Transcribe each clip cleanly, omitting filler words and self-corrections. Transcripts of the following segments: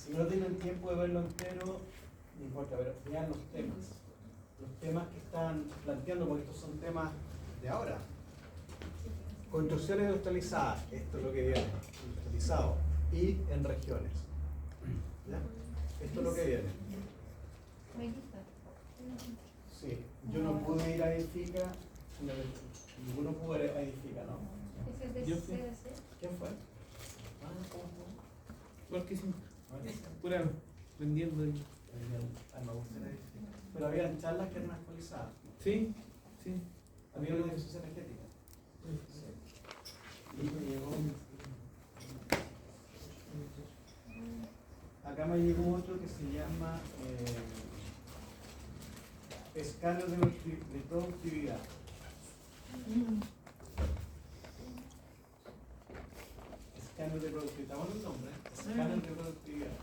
Si no tienen tiempo de verlo entero, no importa, pero vean los temas que están planteando, porque estos son temas de ahora. Construcciones industrializadas, esto es lo que viene, industrializado, y en regiones. ¿Ya? Esto es lo que viene. Sí, yo no pude ir a Edifica, ninguno pudo ir a Edifica, ¿no? ¿Ese es de CDC? ¿Quién fue? ¿Cómo fue? Igual que siempre. Pura vendiendo. Me gusta Edifica. Pero había charlas que eran actualizadas. Sí, sí. Había una de eficiencia energética. Sí. Y me llegó. Acá me llegó otro que se llama escáner de productividad. Escáner de productividad. Bueno, el nombre. Escáner de productividad.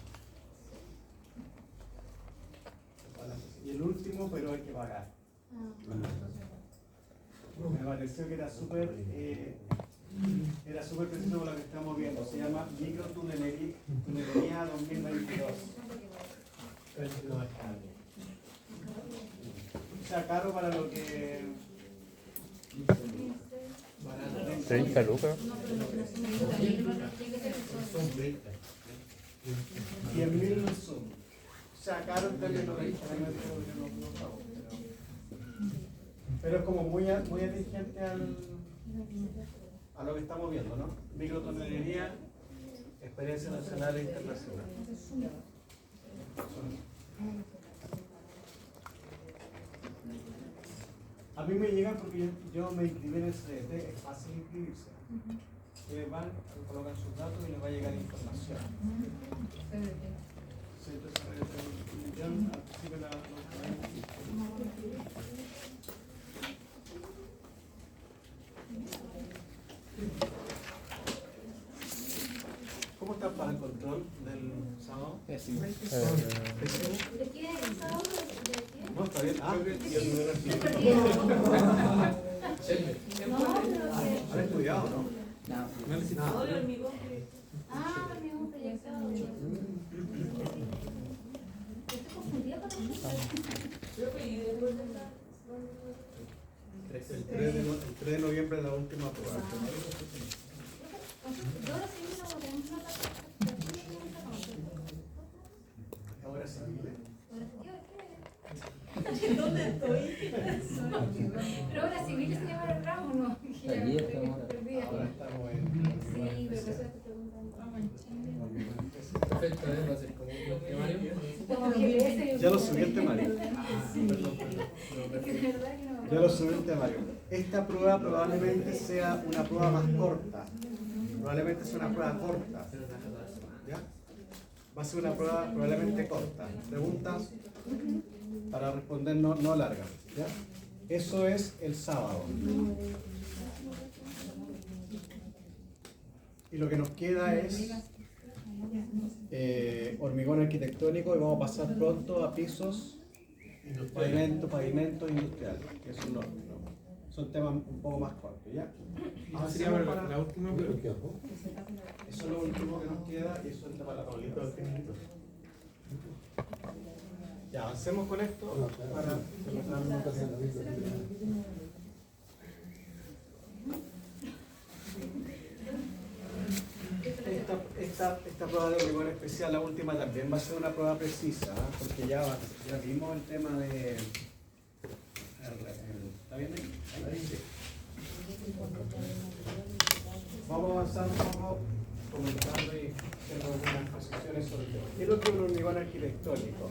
Y el último, pero hay que pagar. Me pareció que era súper preciso con lo que estamos viendo. Se llama Microtunelería 2022. O sea, caro para lo que... 30 lucas. 10.000 en Zoom. O sea, caro en términos de pero es como muy atingente a lo que estamos viendo, ¿no? Microtonelería, experiencia nacional e internacional. A mí me llegan porque yo me inscribí en el CDT, es fácil inscribirse. Ustedes van, colocan sus datos y les va a llegar información. Centro de Desarrollo Territorial, al principio ¿Cómo están para el control del sábado? ¿De quién es el sábado? No, está bien. Ah, ¿han estudiado, no? Ah, el hormigón proyectado. Estoy confundida con El 3 de noviembre es la última prueba. Yo ahora sí no tenemos una Ahora sí, ¿dónde estoy? Pero ahora civil se llama el ramo, ¿no? ahora estamos en... Sí, pero eso estoy preguntando. Perfecto, va a ser como un temario. Como GPS. Ya lo subí el temario. Es que de verdad que no. Ya lo subí el temario. Esta prueba probablemente sea una prueba más corta. Probablemente sea una prueba corta. ¿Ya? Va a ser una prueba probablemente corta. Preguntas para responder no largas. ¿Ya? Eso es el sábado. Y lo que nos queda es hormigón arquitectónico y vamos a pasar pronto a pisos, pavimento industrial, que es un horno, ¿no? Son temas un poco más cortos, ¿ya? Sería para la última pregunta. Eso es lo último que nos queda y eso es para la Paulita. Ya, avancemos con esto para... Esta prueba de hormigón especial, la última, también va a ser una prueba precisa, ¿eh? Porque ya vimos el tema de... ¿Está bien ahí? Sí. Vamos a avanzar un poco comentando y haciendo algunas posiciones sobre el tema. ¿Qué es lo que es un hormigón arquitectónico?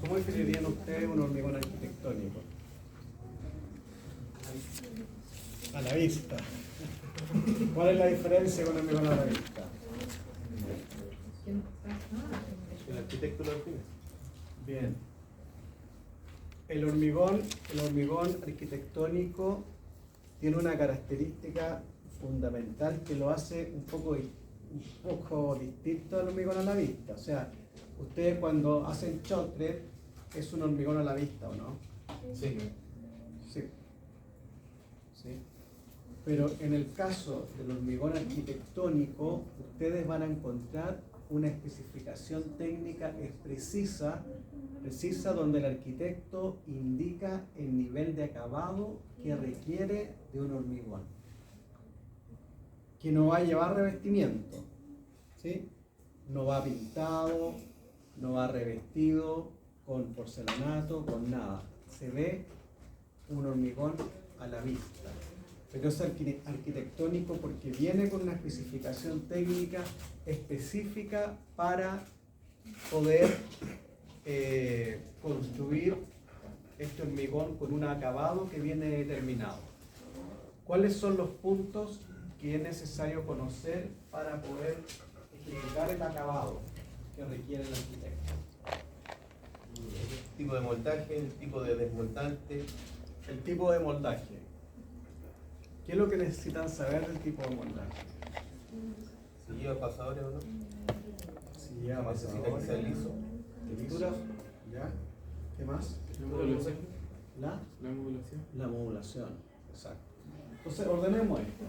¿Cómo definirían ustedes un hormigón arquitectónico? A la vista. ¿Cuál es la diferencia con el hormigón a la vista? El arquitecto lo define. Bien. El hormigón arquitectónico tiene una característica fundamental que lo hace un poco distinto al hormigón a la vista. O sea, ustedes cuando hacen shotcrete es un hormigón a la vista, ¿o no? Sí. Sí. ¿Sí? Pero en el caso del hormigón arquitectónico, ustedes van a encontrar una especificación técnica precisa donde el arquitecto indica el nivel de acabado que requiere de un hormigón, que no va a llevar revestimiento, ¿sí? No va pintado, no va revestido con porcelanato, con nada. Se ve un hormigón a la vista. Pero es arquitectónico porque viene con una especificación técnica específica para poder construir este hormigón con un acabado que viene determinado. ¿Cuáles son los puntos que es necesario conocer para poder ejecutar el acabado que requiere el arquitecto? El tipo de montaje, el tipo de desmontante. El tipo de moldaje. ¿Qué es lo que necesitan saber del tipo de moldaje? Si lleva pasadores o no. Si lleva Necesita que sea pasadores, liso. texturas, ¿ya? ¿Qué más? La modulación. La La modulación. La modulación, exacto. Entonces, ordenemos esto.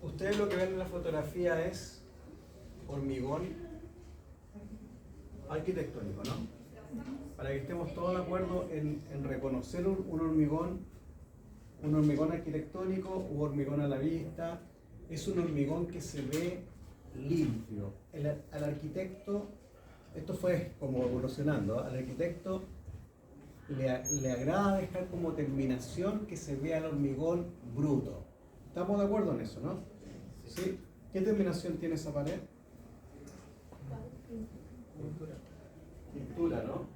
Ustedes lo que ven en la fotografía es hormigón arquitectónico, ¿no? Para que estemos todos de acuerdo en reconocer un hormigón arquitectónico u hormigón a la vista. Es un hormigón que se ve limpio. Al arquitecto, esto fue como evolucionando, al arquitecto le agrada dejar como terminación que se vea el hormigón bruto. ¿Estamos de acuerdo en eso, no? ¿Sí? ¿Qué terminación tiene esa pared? Pintura, ¿no?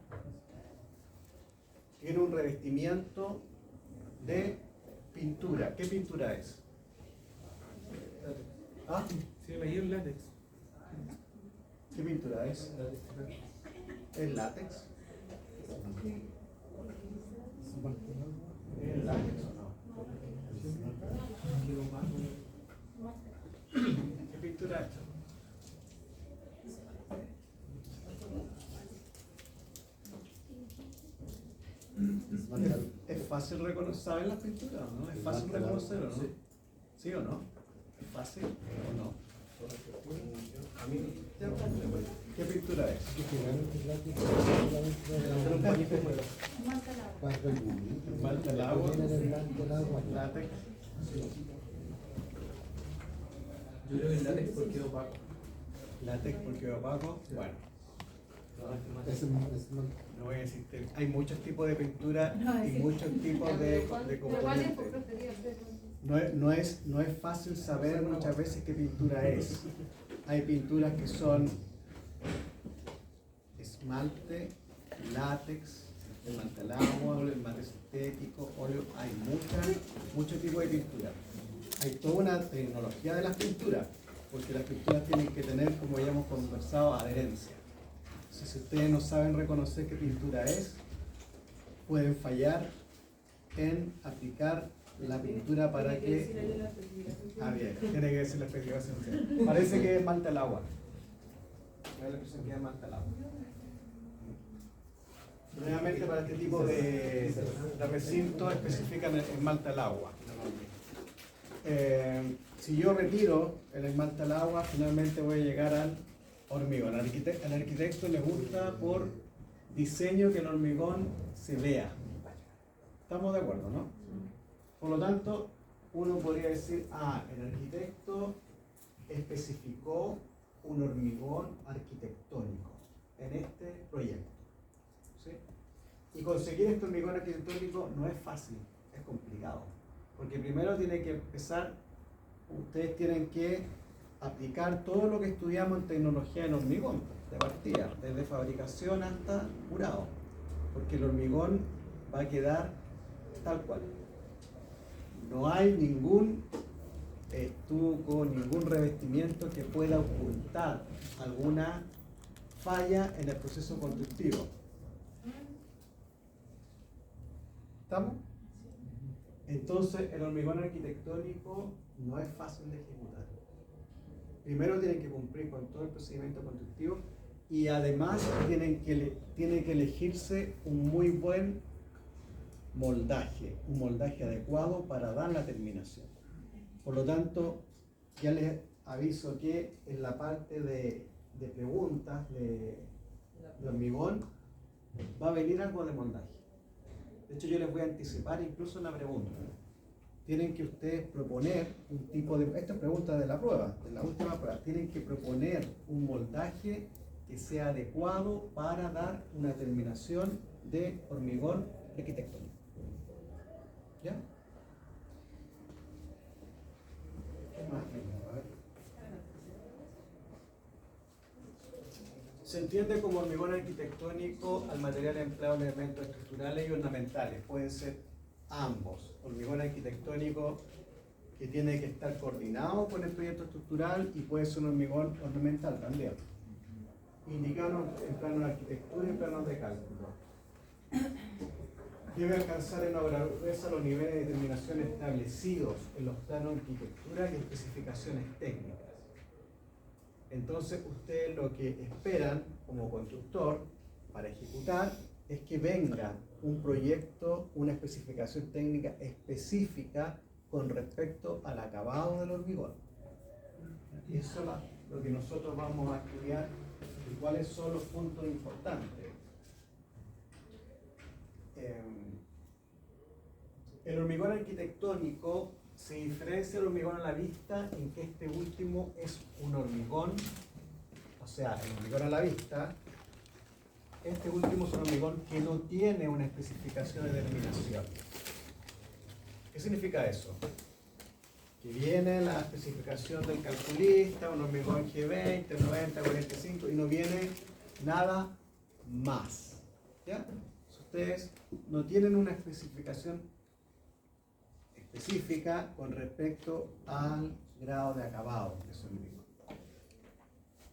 Tiene un revestimiento de pintura. ¿Qué pintura es? ¿Ah? Sí, leí el látex. ¿Qué pintura es? ¿Es látex? ¿Es látex o no? ¿Qué pintura es? Es fácil reconocer, ¿saben las pinturas o no? Es fácil reconocer o no? ¿Sí o no? ¿Es fácil o no? A mí, ¿Qué pintura es? Falta el agua, látex. Yo creo que el látex porque es opaco. Látex porque es opaco. Bueno, no voy a decir, hay muchos tipos de pintura y muchos tipos de componentes. No es fácil saber muchas veces qué pintura es. Hay pinturas que son esmalte, látex, esmalte al agua, esmalte sintético, óleo. Hay muchos tipos de pintura. Hay toda una tecnología de las pinturas, porque las pinturas tienen que tener, como ya hemos conversado, adherencia. Entonces, si ustedes no saben reconocer qué pintura es, pueden fallar en aplicar la pintura para que... Ah, bien, tiene que decir la especificación. Sí. Parece que es esmalte al agua. Me da la impresión que es esmalte al agua. Nuevamente, para este tipo de recinto especifican el esmalte al agua. Si yo retiro el esmalte al agua, finalmente voy a llegar al hormigón. Al arquitecto le gusta por diseño que el hormigón se vea. ¿Estamos de acuerdo, no? Por lo tanto, uno podría decir, el arquitecto especificó un hormigón arquitectónico en este proyecto. ¿Sí? Y conseguir este hormigón arquitectónico no es fácil, es complicado. Porque primero tiene que empezar, ustedes tienen que aplicar todo lo que estudiamos en tecnología en hormigón, de partida, desde fabricación hasta curado. Porque el hormigón va a quedar tal cual. No hay ningún estuco, ningún revestimiento que pueda ocultar alguna falla en el proceso constructivo. ¿Estamos? Entonces, el hormigón arquitectónico no es fácil de ejecutar. Primero tienen que cumplir con todo el procedimiento constructivo y además tiene que elegirse un muy buen moldaje, un moldaje adecuado para dar la terminación. Por lo tanto, ya les aviso que en la parte de preguntas de hormigón va a venir algo de moldaje. De hecho, yo les voy a anticipar incluso una pregunta. Tienen que ustedes proponer un tipo de... Esta es pregunta de la prueba, de la última prueba. Tienen que proponer un moldaje que sea adecuado para dar una terminación de hormigón arquitectónico. ¿Ya? ¿Qué más? A ver. Se entiende como hormigón arquitectónico al material empleado en elementos estructurales y ornamentales. Pueden ser ambos. Hormigón arquitectónico que tiene que estar coordinado con el proyecto estructural y puede ser un hormigón ornamental también. Indicado en planos de arquitectura y en planos de cálculo. Debe alcanzar en obra gruesa los niveles de determinación establecidos en los planos de arquitectura y especificaciones técnicas. Entonces ustedes lo que esperan como constructor para ejecutar es que venga un proyecto, una especificación técnica específica con respecto al acabado del hormigón. Y eso es lo que nosotros vamos a estudiar y cuáles son los puntos importantes. El hormigón arquitectónico se diferencia del hormigón a la vista en que este último es un hormigón, o sea, el hormigón a la vista, este último es un hormigón que no tiene una especificación de terminación. ¿Qué significa eso? Que viene la especificación del calculista, un hormigón G20, 90, 45 y no viene nada más. ¿Ya? Ustedes no tienen una especificación específica con respecto al grado de acabado de su hormigón.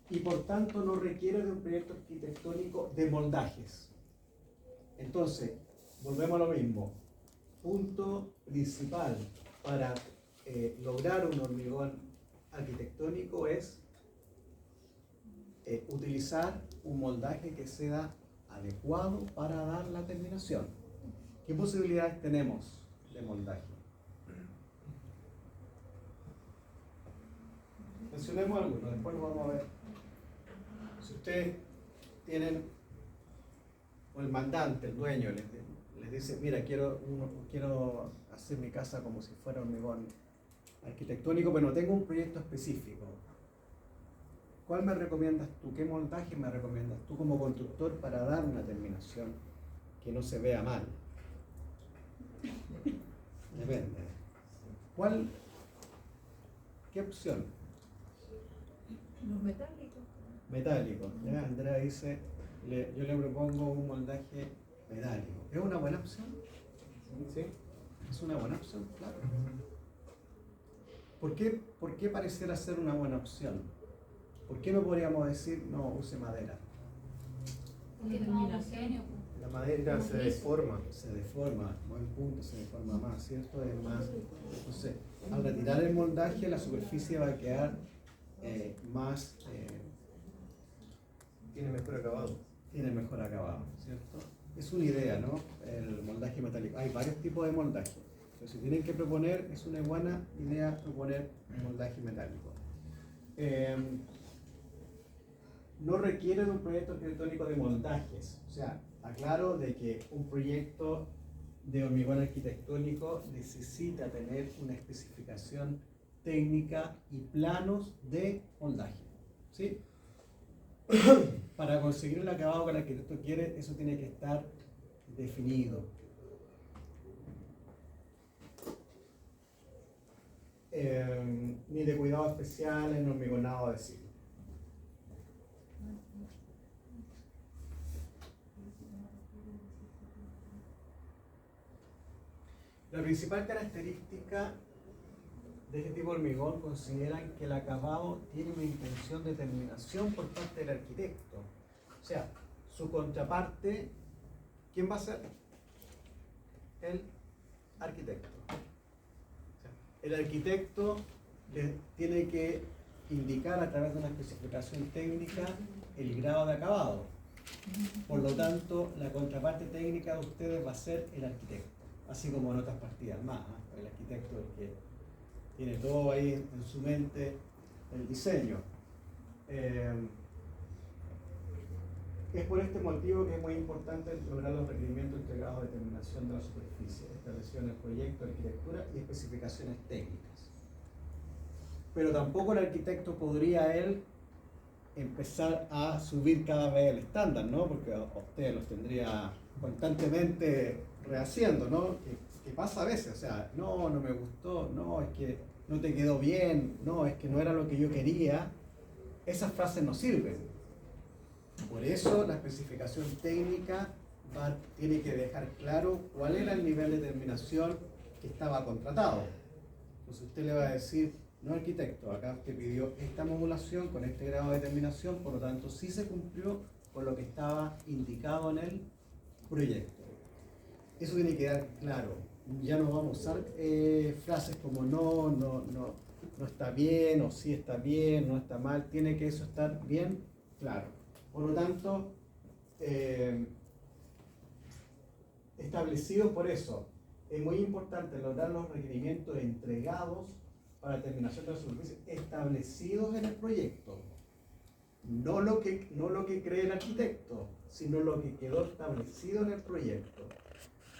Y por tanto no requiere de un proyecto arquitectónico de moldajes. Entonces, volvemos a lo mismo. Punto principal para lograr un hormigón arquitectónico es utilizar un moldaje que sea adecuado para dar la terminación. ¿Qué posibilidades tenemos de moldaje? Mencionemos algunos, después lo vamos a ver. Si ustedes tienen, o el mandante, el dueño, les dice, mira, quiero hacer mi casa como si fuera hormigón arquitectónico, pero no tengo un proyecto específico. ¿Cuál me recomiendas tú? ¿Qué montaje me recomiendas tú como constructor para dar una terminación que no se vea mal? Depende. ¿Qué opción? Los metálicos. Metálico. ¿Ya? Andrea dice, yo le propongo un moldaje metálico. ¿Es una buena opción? ¿Sí? ¿Es una buena opción? Claro. ¿Por qué pareciera ser una buena opción? ¿Por qué no podríamos decir, no, use madera? Porque es más homogéneo. La madera se deforma. Se deforma, buen punto, se deforma más, ¿cierto? Es más, no sé, al retirar el moldaje la superficie va a quedar más... Tiene mejor acabado. Tiene mejor acabado, ¿cierto? Es una idea, ¿no? El moldaje metálico. Hay varios tipos de moldaje. Pero si tienen que proponer, es una buena idea proponer un moldaje metálico. No requiere de un proyecto arquitectónico de moldajes. O sea, aclaro de que un proyecto de hormigón arquitectónico necesita tener una especificación técnica y planos de moldaje. ¿Sí? Para conseguir el acabado que el arquitecto quiere, eso tiene que estar definido. Ni de cuidado especial en hormigonado de siglo. La principal característica de este tipo de hormigón consideran que el acabado tiene una intención de terminación por parte del arquitecto. O sea, su contraparte, ¿quién va a ser? El arquitecto. O sea, el arquitecto tiene que indicar a través de una especificación técnica el grado de acabado. Por lo tanto, la contraparte técnica de ustedes va a ser el arquitecto, así como en otras partidas más. El arquitecto es el que tiene todo ahí en su mente, el diseño. Es por este motivo que es muy importante lograr los requerimientos entregados de determinación de la superficie, establecidos en el proyecto de arquitectura y especificaciones técnicas. Pero tampoco el arquitecto podría él empezar a subir cada vez el estándar, ¿no? Porque a usted los tendría constantemente rehaciendo, ¿no? Que pasa a veces, o sea, no me gustó, no, es que no te quedó bien, no, es que no era lo que yo quería. Esas frases no sirven. Por eso la especificación técnica tiene que dejar claro cuál era el nivel de determinación que estaba contratado. Entonces usted le va a decir, no arquitecto, acá usted pidió esta modulación con este grado de determinación, por lo tanto sí se cumplió con lo que estaba indicado en el proyecto. Eso tiene que quedar claro. Ya no vamos a usar frases como no está bien, o sí está bien, no está mal. Tiene que eso estar bien claro. Por lo tanto, establecidos por eso, es muy importante lograr los requerimientos entregados para terminación de la superficie establecidos en el proyecto. No lo que cree el arquitecto, sino lo que quedó establecido en el proyecto.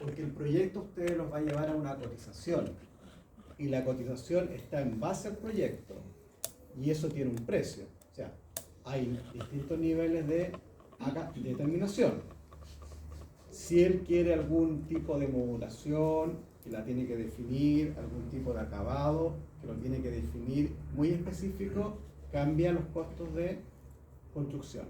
Porque el proyecto ustedes los va a llevar a una cotización. Y la cotización está en base al proyecto. Y eso tiene un precio. O sea, hay distintos niveles de determinación. Si él quiere algún tipo de modulación, que la tiene que definir, algún tipo de acabado, que lo tiene que definir muy específico, cambia los costos de construcción.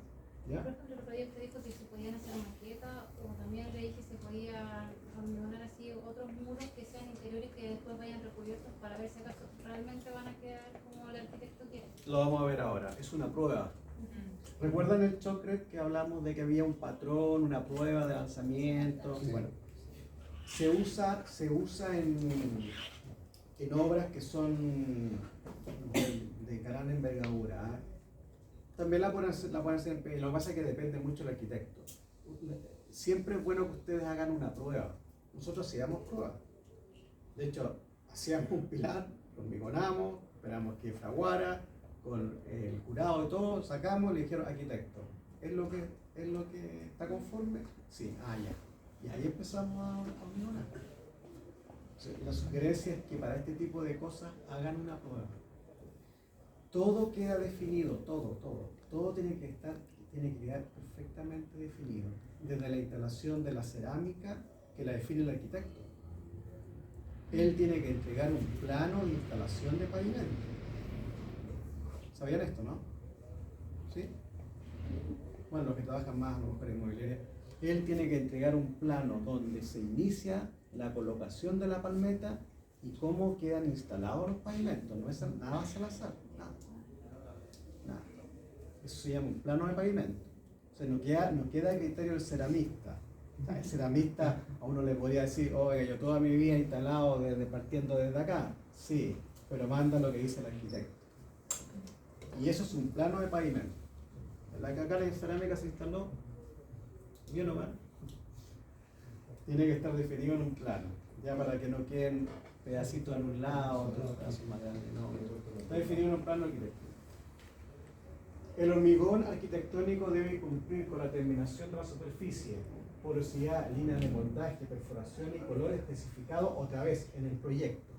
¿Ya? Por ejemplo, el proyecto dijo que se podían hacer maquetas, o también le dije que se podía hormigonar así otros muros que sean interiores que después vayan recubiertos para ver si acaso realmente van a quedar como el arquitecto quiere. Lo vamos a ver ahora, es una prueba. ¿Recuerdan el Chocret que hablamos de que había un patrón, una prueba de lanzamiento? Sí. Bueno, se usa en obras que son de gran envergadura. También la pueden hacer, lo que pasa es que depende mucho del arquitecto. Siempre es bueno que ustedes hagan una prueba. Nosotros hacíamos pruebas. De hecho, hacíamos un pilar, lo hormigonamos, esperamos que fraguara, con el curado y todo, sacamos y le dijeron arquitecto, ¿es lo que está conforme? Sí, ya. Y ahí empezamos a hormigonar. La sugerencia es que para este tipo de cosas hagan una prueba. Todo queda definido, todo tiene que quedar perfectamente definido, desde la instalación de la cerámica que la define el arquitecto. Él tiene que entregar un plano de instalación de pavimento. ¿Sabían esto, no? ¿Sí? Bueno, los que trabajan más a lo mejor en inmobiliaria, él tiene que entregar un plano donde se inicia la colocación de la palmeta y cómo quedan instalados los pavimentos. No es nada al azar, nada. Eso se llama un plano de pavimento. O sea, no queda a criterio del ceramista. O sea, el ceramista a uno le podría decir, oiga, yo toda mi vida he instalado partiendo desde acá. Sí, pero manda lo que dice el arquitecto. Y eso es un plano de pavimento. ¿Verdad que acá la cerámica se instaló? Bien o mal. Tiene que estar definido en un plano, ya para que no queden pedacitos en un lado, otros pedazos más grandes. No, está definido en un plano arquitectónico. El hormigón arquitectónico debe cumplir con la terminación de la superficie, porosidad, líneas de montaje, perforación y color especificado otra vez en el proyecto.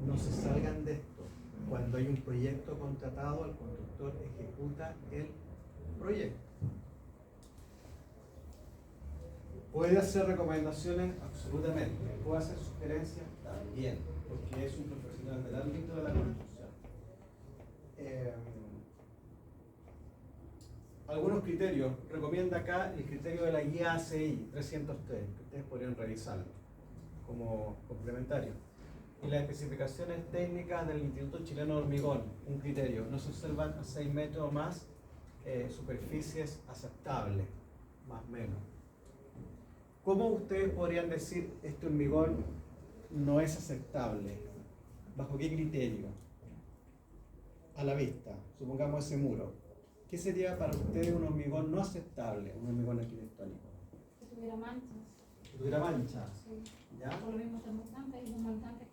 No se salgan de esto. Cuando hay un proyecto contratado, el constructor ejecuta el proyecto. ¿Puede hacer recomendaciones? Absolutamente. ¿Puede hacer sugerencias? También, porque es un profesional del ámbito de la construcción. Algunos criterios. Recomienda acá el criterio de la guía ACI 303, que ustedes podrían revisarlo como complementario. Y las especificaciones técnicas del Instituto Chileno de Hormigón, un criterio. No se observan a 6 metros o más superficies aceptables, más o menos. ¿Cómo ustedes podrían decir este hormigón no es aceptable? ¿Bajo qué criterio? a la vista, supongamos ese muro, ¿qué sería para ustedes un hormigón no aceptable, un hormigón arquitectónico? Que tuviera manchas. Que tuviera manchas, Sí. ¿ya? Por lo mismo desmontantes, hay desmontantes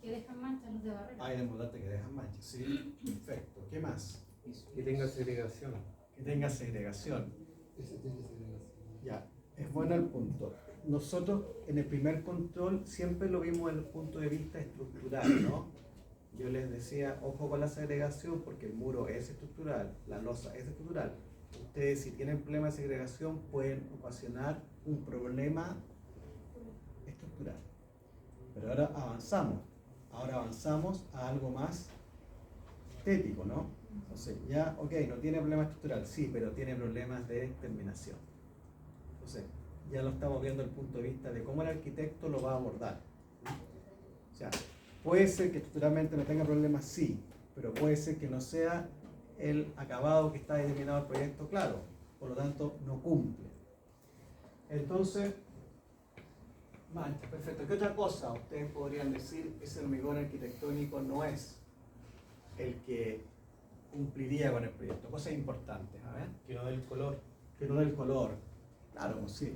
que dejan manchas, los de barrera. Hay desmontantes que dejan manchas, sí, perfecto. ¿Qué más? Que tenga segregación. Que tenga segregación. Ya, es bueno el punto. Nosotros en el primer control siempre lo vimos desde el punto de vista estructural, ¿no? Yo les decía, ojo con la segregación porque el muro es estructural, la losa es estructural. Ustedes si tienen problema de segregación pueden ocasionar un problema estructural. Pero ahora avanzamos a algo más estético, ¿no? Entonces ya, ok, no tiene problema estructural, sí, pero tiene problemas de terminación. Entonces, ya lo estamos viendo desde el punto de vista de cómo el arquitecto lo va a abordar. O sea, puede ser que estructuralmente no tenga problemas, sí, pero puede ser que no sea el acabado que está determinado el proyecto, claro, por lo tanto no cumple. Entonces, mancha, perfecto. ¿Qué otra cosa ustedes podrían decir ese hormigón arquitectónico no es el que cumpliría con el proyecto? Cosas importantes, a ver. Que no dé el color. Que no del color. Claro, sí.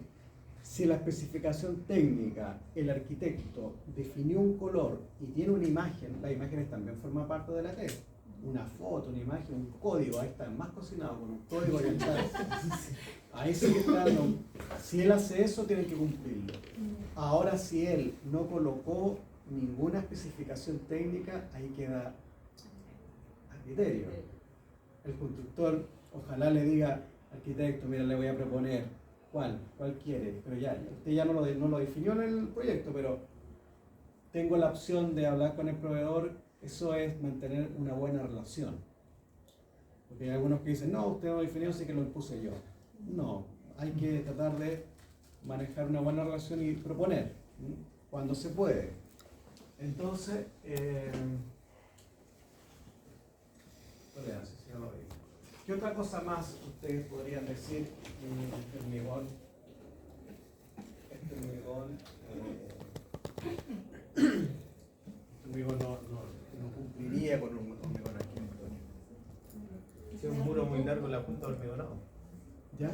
Si la especificación técnica, el arquitecto definió un color y tiene una imagen, las imágenes también forman parte de la T. Una foto, una imagen, un código, ahí está, más cocinado con un código y está. Ahí sí que está, no. Si él hace eso, tiene que cumplirlo. Ahora, si él no colocó ninguna especificación técnica, ahí queda a criterio. El constructor, ojalá le diga, arquitecto, mira, le voy a proponer, ¿cuál quiere? Pero ya, usted ya no lo definió en el proyecto, pero tengo la opción de hablar con el proveedor, eso es mantener una buena relación. Porque hay algunos que dicen, no, usted no lo definió, así que lo impuse yo. No, hay que tratar de manejar una buena relación y proponer, cuando se puede. Entonces, tolerancia, si no lo digo. ¿Qué otra cosa más ustedes podrían decir? Este hormigón no cumpliría con un hormigón arquitectónico. Si es un muro muy largo, la punta hormigonado. ¿Ya?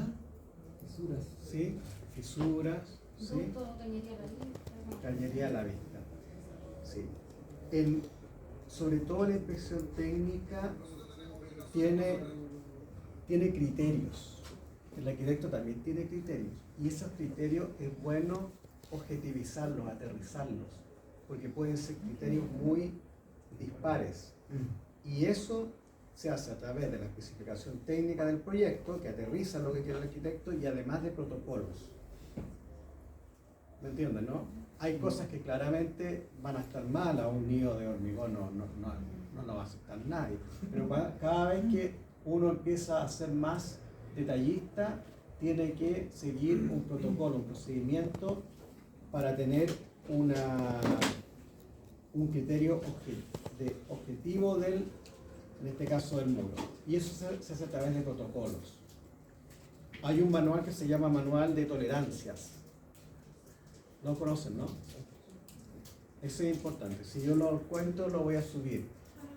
Fisuras. Sí, fisuras. Sí. Ducto, cañería a la vista. Cañería a la vista. Sí. Sobre todo la inspección técnica tiene criterios. El arquitecto también tiene criterios. Y esos criterios es bueno objetivizarlos, aterrizarlos, porque pueden ser criterios muy dispares. Y eso se hace a través de la especificación técnica del proyecto, que aterriza lo que quiere el arquitecto, y además de protocolos. ¿Me entienden, no? Hay cosas que claramente van a estar mal, a un nido de hormigón no lo va a aceptar nadie. Pero cada vez que uno empieza a ser más detallista, tiene que seguir un protocolo, un procedimiento para tener un criterio objetivo en este caso del muro. Y eso se hace a través de protocolos. Hay un manual que se llama Manual de Tolerancias. ¿Lo conocen, no? Eso es importante. Si yo lo cuento, lo voy a subir.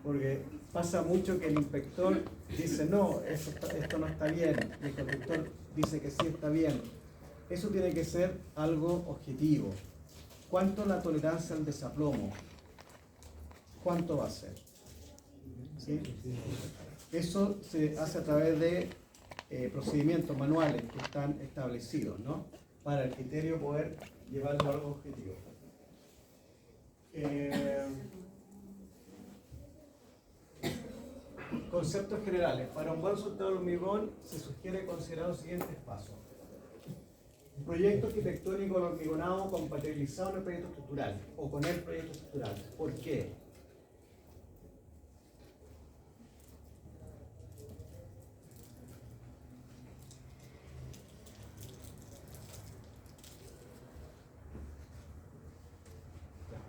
Porque pasa mucho que el inspector dice, no, esto no está bien. Y el constructor dice que sí está bien. Eso tiene que ser algo objetivo. ¿Cuánto es la tolerancia al desaplomo? ¿Cuánto va a ser? ¿Sí? Eso se hace a través de procedimientos manuales que están establecidos, ¿no? Para el criterio poder llevarlo a algo objetivo. Conceptos generales. Para un buen resultado del hormigón se sugiere considerar los siguientes pasos. Un proyecto arquitectónico hormigonado compatibilizado con el proyecto estructural o con el proyecto estructural. ¿Por qué?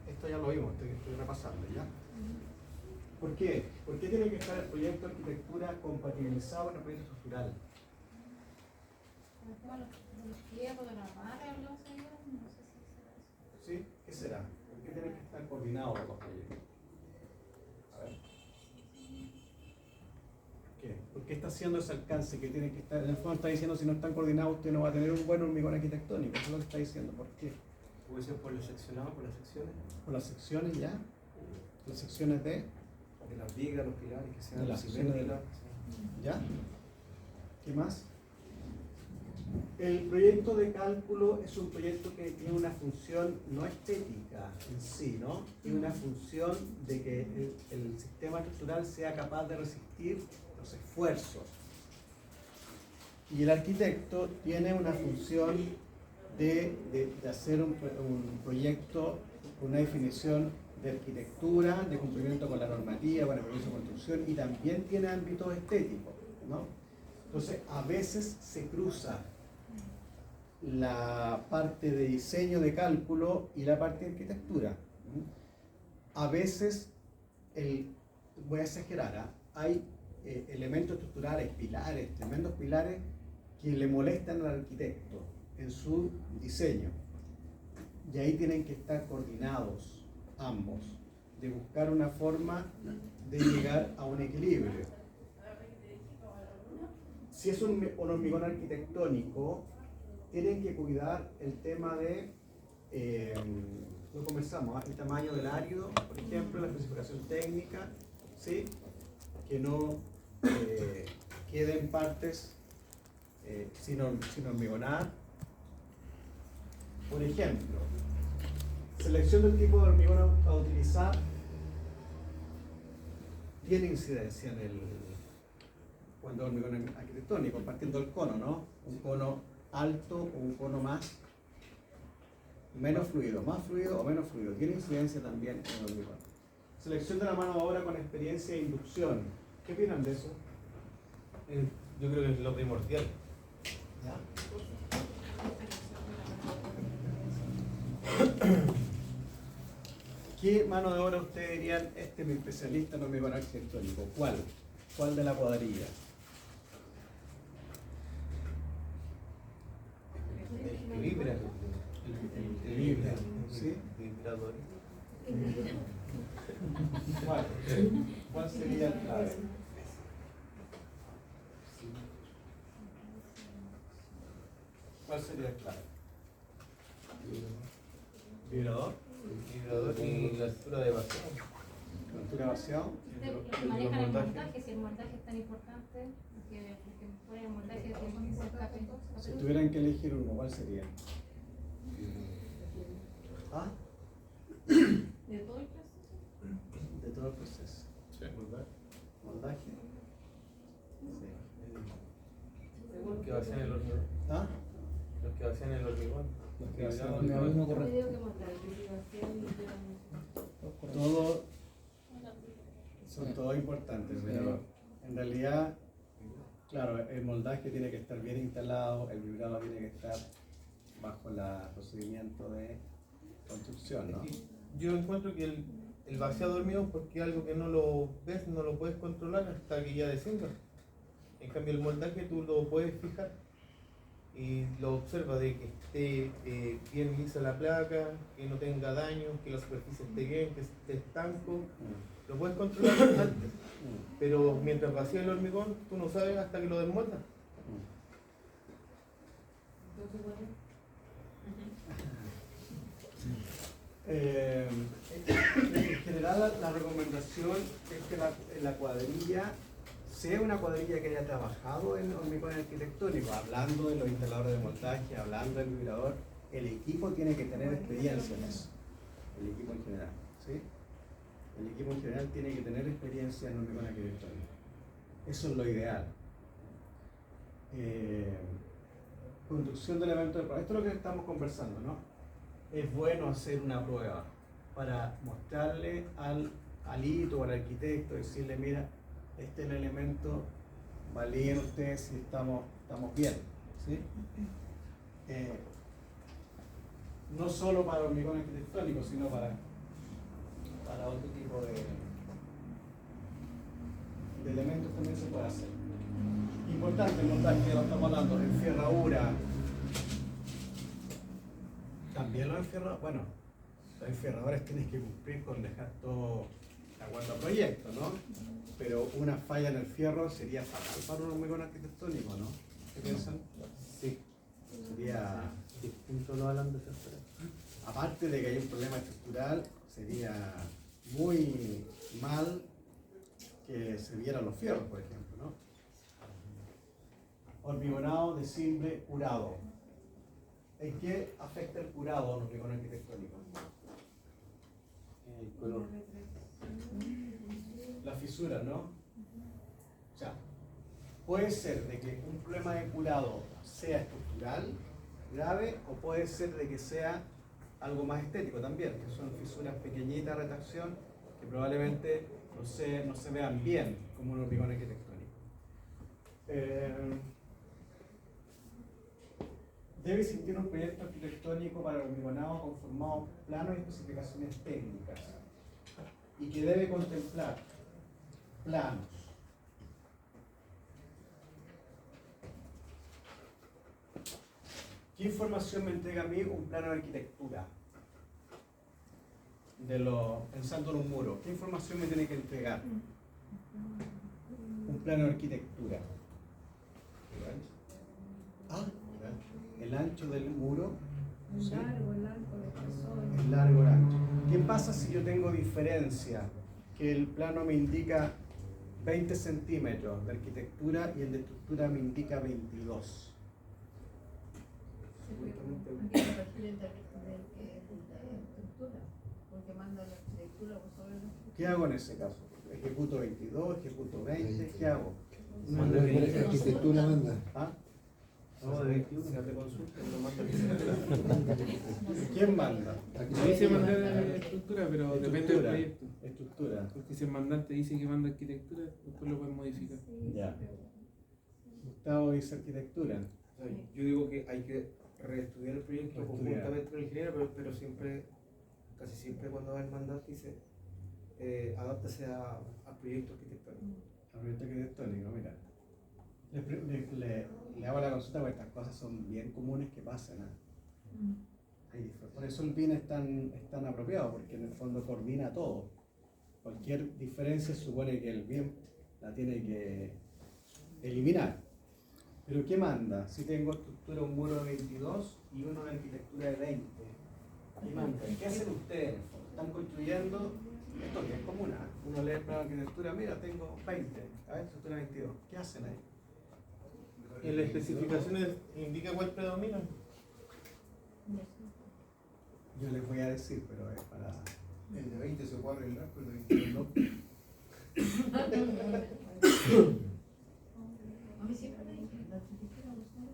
Esto ya lo vimos, estoy repasando, ¿ya? ¿Por qué? ¿Por qué tiene que estar el proyecto de arquitectura compatibilizado con el proyecto estructural? Por el tema de los pliegos, de la barra, no sé si será eso. ¿Sí? ¿Qué será? ¿Por qué tienen que estar coordinados los dos proyectos? A ver. está haciendo ese alcance, que tiene que estar, en el fondo está diciendo, si no están coordinados, usted no va a tener un buen hormigón arquitectónico. Eso es lo que está diciendo. ¿Por qué? Puede ser por los seccionados, por las secciones, Por las secciones ya, las secciones de las vigas, los pilares, que sean De las secciones de simétricas. ¿ya? ¿Qué más? El proyecto de cálculo es un proyecto que tiene una función no estética en sí, ¿no? Tiene una función de que el sistema estructural sea capaz de resistir los esfuerzos. Y el arquitecto tiene una función de hacer un proyecto con una definición de arquitectura, de cumplimiento con la normativa, con el permiso de construcción, y también tiene ámbitos estéticos, ¿no? Entonces, a veces se cruza la parte de diseño de cálculo y la parte de arquitectura. A veces, voy a exagerar, ¿ah? Hay elementos estructurales, pilares, tremendos pilares, que le molestan al arquitecto en su diseño. Y ahí tienen que estar coordinados ambos, de buscar una forma de llegar a un equilibrio. Si es un hormigón arquitectónico, tienen que cuidar el tema de, lo comenzamos, el tamaño del árido, por ejemplo, la especificación técnica, ¿sí? Que no queden partes sin hormigonar. Por ejemplo, selección del tipo de hormigón a utilizar tiene incidencia en cuando es hormigón arquitectónico, partiendo del cono, ¿no? Un cono alto o un cono menos fluido o menos fluido, tiene incidencia también en el hormigón. Selección de la mano de obra con experiencia e inducción. ¿Qué opinan de eso? Yo creo que es lo primordial. ¿Ya? ¿Qué mano de obra ustedes dirían, este es mi especialista en hormigón arquitectónico? ¿Cuál? ¿Cuál de la cuadrilla? El que vibra. El vibra, ¿sí? Vibrador. ¿Cuál? ¿Cuál sería el clave? ¿Cuál sería el clave? ¿Vibrador? Vibrador y la altura de vacío. ¿La altura vaciado? Ustedes que manejan el montaje, si el montaje es tan importante, que por el montaje tiene que ser escape. Si tuvieran que elegir uno, ¿cuál sería? ¿Ah? ¿De todo el proceso? De todo el proceso. Sí. ¿Moldaje? Los que vacían el hormigón. ¿Ah? Los que vacían el hormigón. Los que vacían el hormigón. Yo digo que montaje, Todo, son todos importantes, pero en realidad, claro, el moldaje tiene que estar bien instalado, el vibrado tiene que estar bajo el procedimiento de construcción, ¿no? Yo encuentro que el vaciado de hormigón, porque es algo que no lo ves, no lo puedes controlar hasta que ya descienda. En cambio, el moldaje tú lo puedes fijar y lo observas de que esté bien lisa la placa, que no tenga daños, que la superficie esté bien, que esté estanco. Lo puedes controlar antes, pero mientras vacía el hormigón, tú no sabes hasta que lo desmontas. En general, la recomendación es que la cuadrilla sea una cuadrilla que haya trabajado en hormigón arquitectónico, hablando de los instaladores de montaje, hablando del vibrador. El equipo tiene que tener experiencia en eso, el equipo en general, ¿sí? El equipo en general tiene que tener experiencia en hormigón arquitectónico. Eso es lo ideal. Conducción de elementos de prueba. Esto es lo que estamos conversando, ¿no? Es bueno hacer una prueba para mostrarle al hito o al arquitecto, decirle, mira, este es el elemento, validen ustedes si estamos bien, ¿sí? No solo para hormigón arquitectónico, sino para otro tipo de elementos también se puede hacer. Importante el montaje, lo estamos hablando, enferradura. También los enferradores, bueno, los enferradores tienen que cumplir con dejar todo de acuerdo a proyecto, ¿no? Pero una falla en el fierro sería fatal para un hormigón arquitectónico, ¿no? ¿Qué piensan? Sí. Sería, Distinto no hablan de tercera. aparte de que hay un problema estructural, sería muy mal que se vieran los fierros, por ejemplo, ¿no? Hormigonado de simple curado. ¿En qué afecta el curado a un hormigón arquitectónico? El color. La fisura, ¿no? O sea, puede ser de que un problema de curado sea estructural, grave, o puede ser de que sea algo más estético también, que son fisuras pequeñitas de retracción que probablemente no se vean bien como un hormigón arquitectónico. Debe existir un proyecto arquitectónico para el hormigonado conformado planos y especificaciones técnicas y que debe contemplar planos, ¿qué información me entrega a mí un plano de arquitectura? Pensando en un muro, ¿qué información me tiene que entregar un plano de arquitectura? El ancho del muro, ¿sí? El largo, el arco, el espesor. El largo, el ancho. ¿Qué pasa si yo tengo diferencia? Que el plano me indica 20 centímetros de arquitectura y el de estructura me indica 22. Se puede corregir el de estructura, porque manda la arquitectura por sobre la estructura. ¿Qué hago en ese caso? ¿Ejecuto 22? ¿Ejecuto 20? ¿Qué hago? Manda La arquitectura manda. ¿Ah? No, de 21, se hace consulta, no manda arquitectura. ¿Quién manda? Dice mandar estructura, pero depende del Estructura. proyecto. Estructura. Porque si el mandante dice que manda arquitectura, después lo pueden modificar. Ya. Gustavo dice arquitectura. O sea, yo digo que hay que reestudiar el proyecto Reestudiar. conjuntamente con el ingeniero, pero siempre, casi siempre cuando va el mandante dice, adáptese al proyecto arquitectónico. Al proyecto arquitectónico, mira. Le hago la consulta porque estas cosas son bien comunes que pasan. Por eso el BIM es tan apropiado, porque en el fondo coordina todo. Cualquier diferencia supone que el BIM la tiene que eliminar. Pero ¿qué manda? Si tengo estructura un muro de 22 y uno de arquitectura de 20. ¿Qué manda? ¿Qué hacen ustedes? Están construyendo esto que es común. Uno lee el plano de arquitectura, mira, tengo 20, a ver, estructura 22. ¿Qué hacen ahí? En las especificaciones indica cuál predomina. Yo les voy a decir, pero es para... El de 20 se puede arreglar, pero el de 22 no. A mí siempre me dicen, la arquitectura lo sabe.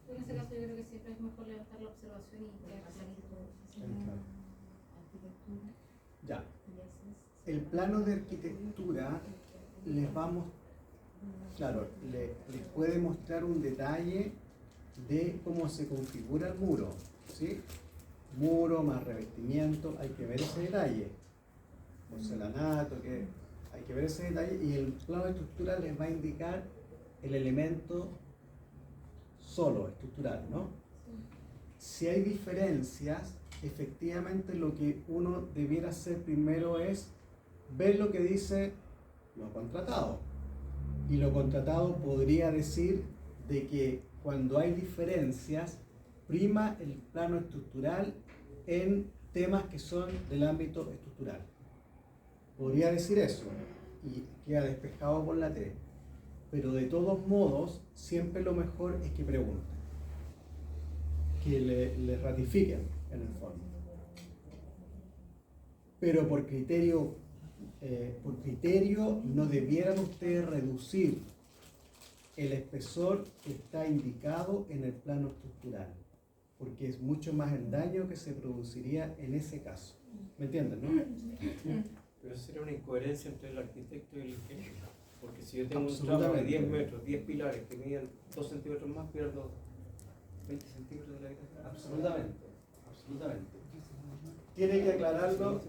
En ese caso yo creo que siempre es mejor levantar la observación y que haga salir todo. Ya. El plano de arquitectura les vamos, claro, les puede mostrar un detalle de cómo se configura el muro, ¿sí? Muro más revestimiento, hay que ver ese detalle. Porcelanato, que hay que ver ese detalle, y el plano de estructura les va a indicar el elemento solo, estructural, ¿no? Si hay diferencias, efectivamente lo que uno debiera hacer primero es ver lo que dice lo contratado. Y lo contratado podría decir de que cuando hay diferencias, prima el plano estructural en temas que son del ámbito estructural. Podría decir eso y queda despejado por la T. Pero de todos modos, siempre lo mejor es que pregunten, que le ratifiquen en el fondo. Pero por criterio no debieran ustedes reducir el espesor que está indicado en el plano estructural, porque es mucho más el daño que se produciría en ese caso. ¿Me entienden, no? Pero sería una incoherencia entre el arquitecto y el ingeniero. Porque si yo tengo un trabajo de 10 metros, 10 pilares que miden 2 centímetros más, pierdo 20 centímetros de la habitación. Absolutamente, absolutamente. Tiene que aclararlo,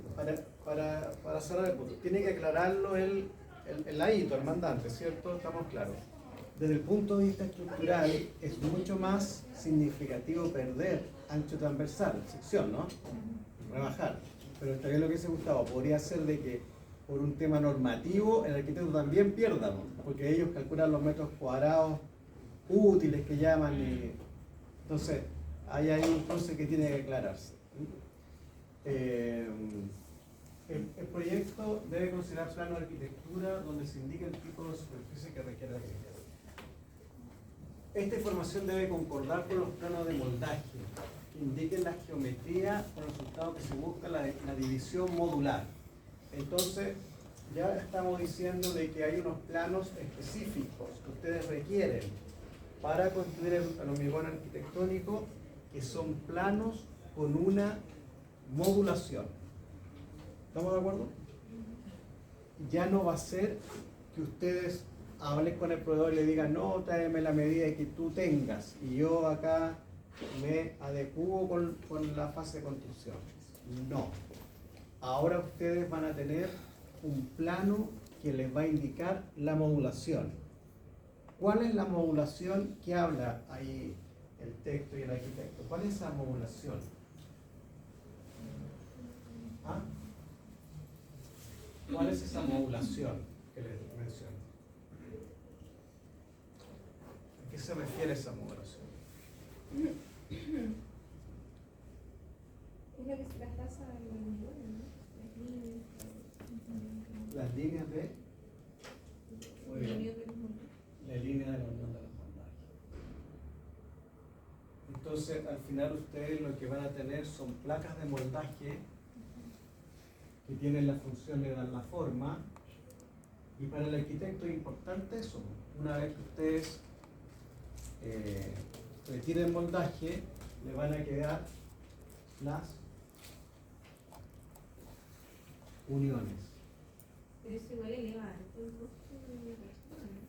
para cerrar el punto, tiene que aclararlo el AITO, el mandante, ¿cierto? Estamos claros. Desde el punto de vista estructural, es mucho más significativo perder ancho transversal, sección, ¿no? Rebajar. Pero también lo que dice Gustavo, podría ser de que por un tema normativo el arquitecto también pierda, ¿no? Porque ellos calculan los metros cuadrados útiles que llaman y entonces hay ahí un cruce que tiene que aclararse. El proyecto debe considerar plano de arquitectura donde se indique el tipo de superficie que requiere la arquitectura. Esta información debe concordar con los planos de moldaje que indiquen la geometría o resultado que se busca la división modular. Entonces, ya estamos diciendo de que hay unos planos específicos que ustedes requieren para construir el hormigón arquitectónico, que son planos con una modulación. ¿Estamos de acuerdo? Ya no va a ser que ustedes hablen con el proveedor y le digan, no, tráeme la medida que tú tengas y yo acá me adecuo con la fase de construcción. No. Ahora ustedes van a tener un plano que les va a indicar la modulación. ¿Cuál es la modulación que habla ahí el texto y el arquitecto? ¿Cuál es esa modulación? ¿Ah? ¿Cuál es esa modulación que les menciono? ¿A qué se refiere esa modulación? Es lo que se las tasa de los niveles, ¿no? Las líneas de Muy bien. la línea de la unión de los moldajes. Entonces, al final ustedes lo que van a tener son placas de moldaje que tienen la función de dar la forma, y para el arquitecto es importante eso. Una vez que ustedes retiren moldaje, le van a quedar las uniones. Pero eso igual eleva harto el costo de la persona, ¿no?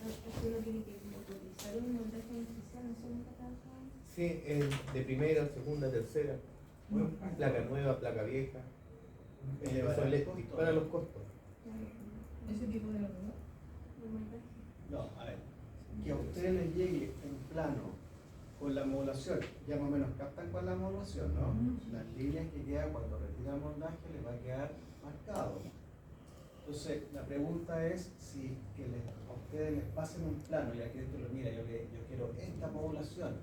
Así uno tiene que como cotizar un montaje especial, no sé nunca trabajado. Sí, de primera, segunda, tercera. Placa nueva, placa vieja. Elevar Eso el es costo. para los costos. Ese tipo de hormigón. El montaje. No, a ver, que a ustedes les llegue un plano con la modulación, ya más o menos captan con la modulación, ¿no? Las líneas que quedan cuando retiran moldaje les va a quedar marcado. Entonces, la pregunta es si que a ustedes les pasen un plano y el arquitecto lo mira, yo quiero esta modulación.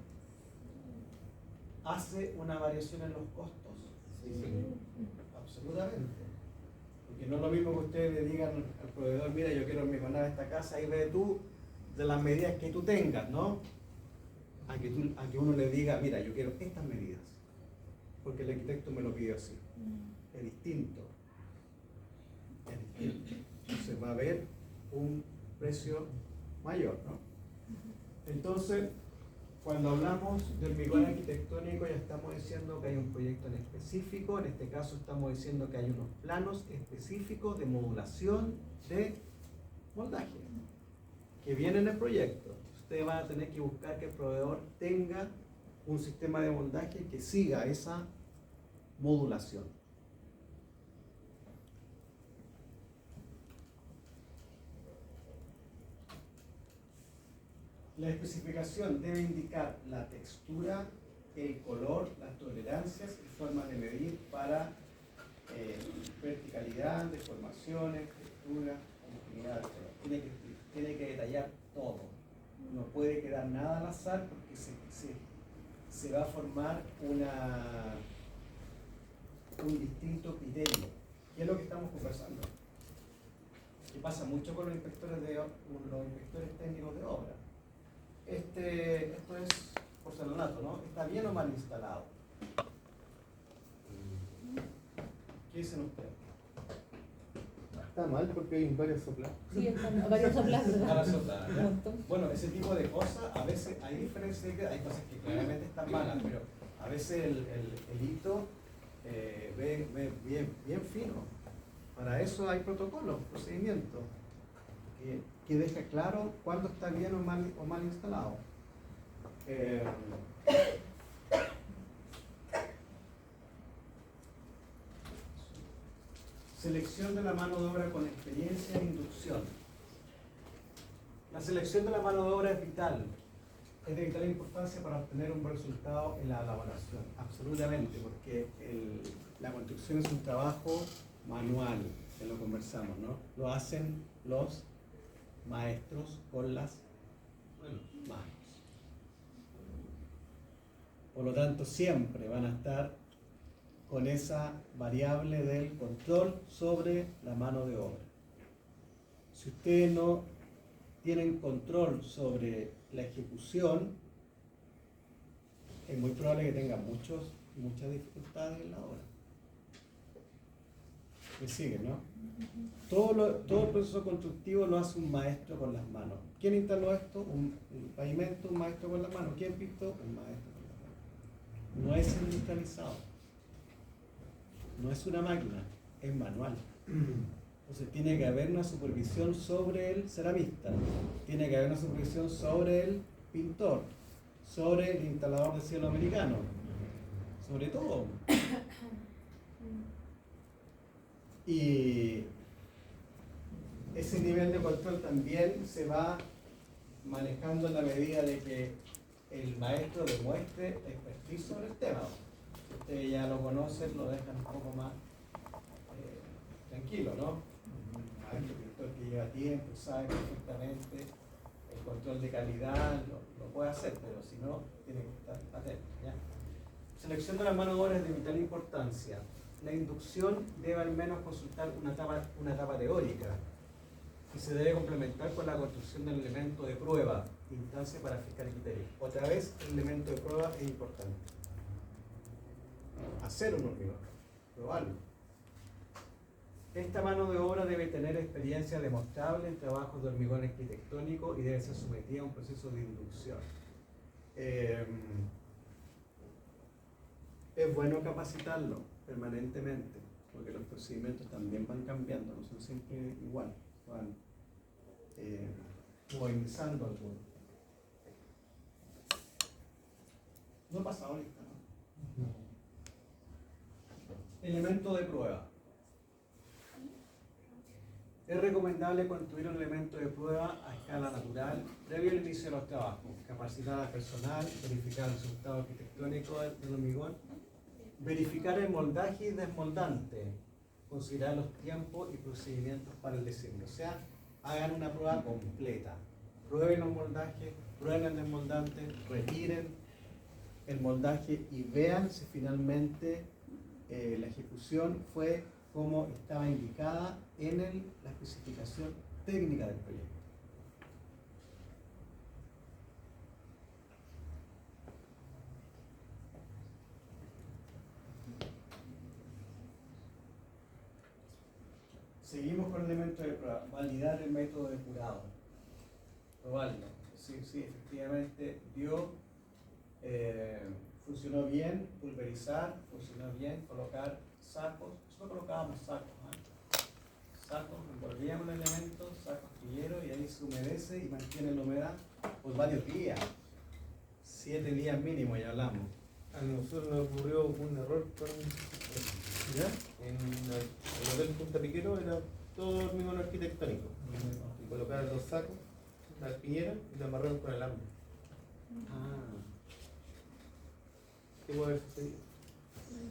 ¿Hace una variación en los costos? Sí, absolutamente. Porque no es lo mismo que ustedes le digan al proveedor, mira, yo quiero hormigonar esta casa y ve tú de las medidas que tú tengas, ¿no? A que uno le diga, mira, yo quiero estas medidas, porque el arquitecto me lo pidió así. Es distinto. Entonces va a haber un precio mayor, ¿no? Entonces, cuando hablamos de hormigón arquitectónico, ya estamos diciendo que hay un proyecto en específico. En este caso estamos diciendo que hay unos planos específicos de modulación de moldaje que vienen en el proyecto. Ustedes van a tener que buscar que el proveedor tenga un sistema de moldaje que siga esa modulación. La especificación debe indicar la textura, el color, las tolerancias y formas de medir para verticalidad, deformaciones, textura, homogeneidad. Tiene que detallar todo. No puede quedar nada al azar porque se va a formar un distinto criterio. ¿Qué es lo que estamos conversando? Que pasa mucho con los inspectores técnicos de obra. Esto es porcelanato, ¿no? ¿Está bien o mal instalado? ¿Qué dicen ustedes? Está mal porque hay varias soplas. Sí, están varios soplas, Para ¿verdad? soplar, Un ¿ya? montón. Bueno, ese tipo de cosas, a veces hay diferencias, hay cosas que claramente están malas, pero a veces el hito ve bien fino. Para eso hay protocolos, procedimientos, que deja claro cuándo está bien o mal instalado. Selección de la mano de obra con experiencia e inducción. La selección de la mano de obra es vital. es de vital importancia para obtener un buen resultado en la elaboración, absolutamente, porque la construcción es un trabajo manual, que lo conversamos, ¿no? Lo hacen los maestros con las manos. Por lo tanto, siempre van a estar con esa variable del control sobre la mano de obra. Si ustedes no tienen control sobre la ejecución, es muy probable que tengan muchas dificultades en la obra. ¿Me sigue, no? Todo el proceso constructivo lo hace un maestro con las manos. ¿Quién instaló esto? Un pavimento, un maestro con las manos. ¿Quién pintó? Un maestro con las manos. No es industrializado. No es una máquina, es manual. Entonces tiene que haber una supervisión sobre el ceramista, tiene que haber una supervisión sobre el pintor, sobre el instalador de cielo americano, sobre todo. Y ese nivel de control también se va manejando en la medida de que el maestro demuestre expertise sobre el tema. Si ustedes ya lo conocen, lo dejan un poco más tranquilo, ¿no? El pintor que lleva tiempo, sabe perfectamente el control de calidad, lo puede hacer, pero si no, tiene que estar atento, ¿ya? Selección de la mano de obra es de vital importancia. La inducción debe al menos consultar una etapa teórica y se debe complementar con la construcción del elemento de prueba, instancia para fijar criterios. Otra vez, el elemento de prueba es importante. Hacer un hormigón, probarlo. Esta mano de obra debe tener experiencia demostrable en trabajos de hormigón arquitectónico y debe ser sometida a un proceso de inducción. Es bueno capacitarlo permanentemente, porque los procedimientos también van cambiando, no son siempre igual, van modernizando algunos. No pasa ahorita, ¿no? Elemento de prueba. Es recomendable construir un elemento de prueba a escala natural previo al inicio de los trabajos, capacitar al personal, verificar el resultado arquitectónico del hormigón, verificar el moldaje y desmoldante, considerar los tiempos y procedimientos para el diseño. O sea, hagan una prueba completa. Prueben los moldajes, prueben el desmoldante, retiren el moldaje y vean si finalmente la ejecución fue como estaba indicada en la especificación técnica del proyecto. Seguimos con el elemento de prueba, validar el método de curado, probarlo. Sí, efectivamente funcionó bien, pulverizar, funcionó bien, colocar sacos, nosotros colocábamos sacos, sacos, envolvíamos el elemento, saco astillero, y ahí se humedece y mantiene la humedad por varios días, 7 días mínimo, ya hablamos. A nosotros nos ocurrió un error ¿Ya? en el hotel Punta Piquero, era todo hormigón arquitectónico. Y colocaron los sacos, la espillera y la amarraron con alambre. ¿Qué puede haber sucedido?